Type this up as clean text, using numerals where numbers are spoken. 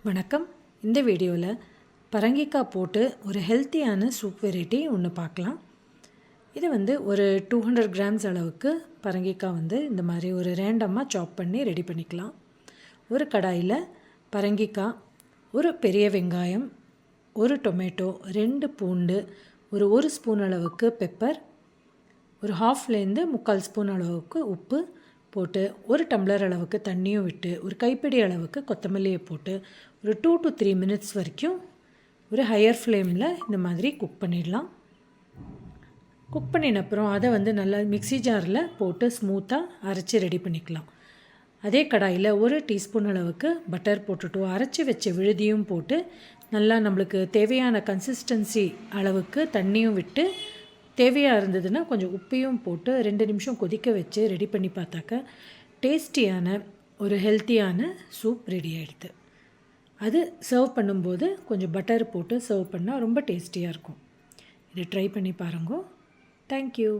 வணக்கம். இந்த வீடியோவில் பரங்கிக்காய் போட்டு ஒரு ஹெல்த்தியான சூப் வெரைட்டி ஒன்று பார்க்கலாம். இது ஒரு 200 கிராம்ஸ் அளவுக்கு பரங்கிக்காய் இந்த மாதிரி ஒரு ரேண்டமாக சாப் பண்ணி ரெடி பண்ணிக்கலாம். ஒரு கடாயில் பரங்கிக்காய், ஒரு பெரிய வெங்காயம், ஒரு டொமேட்டோ, 2 பூண்டு, ஒரு ஸ்பூன் அளவுக்கு பெப்பர், ஒரு ஹாஃப்லேருந்து 3/4 ஸ்பூன் அளவுக்கு உப்பு போட்டு ஒரு டம்ளர் அளவுக்கு தண்ணியும் விட்டு ஒரு கைப்பிடி அளவுக்கு கொத்தமல்லியை போட்டு ஒரு 2 to 3 மினிட்ஸ் வரைக்கும் ஒரு ஹையர் ஃப்ளேமில் இந்த மாதிரி குக் பண்ணிடலாம். குக் பண்ணினப்புறம் அதை நல்லா மிக்ஸி ஜாரில் போட்டு ஸ்மூத்தாக அரைச்சி ரெடி பண்ணிக்கலாம். அதே கடாயில் 1 டீஸ்பூன் அளவுக்கு பட்டர் போட்டுட்டு அரைச்சி வச்ச விழுதியும் போட்டு நல்லா நம்மளுக்கு தேவையான கன்சிஸ்டன்சி அளவுக்கு தண்ணியும் விட்டு தேவையாக இருந்ததுன்னா கொஞ்சம் உப்பையும் போட்டு 2 நிமிஷம் கொதிக்க வச்சு ரெடி பண்ணி பார்த்தாக்க டேஸ்டியான ஒரு ஹெல்த்தியான சூப் ரெடி ஆகிடுது. அது சர்வ் பண்ணும்போது கொஞ்சம் பட்டர் போட்டு சர்வ் பண்ணால் ரொம்ப டேஸ்டியாக இருக்கும். இதை ட்ரை பண்ணி பாருங்க. தேங்க்யூ.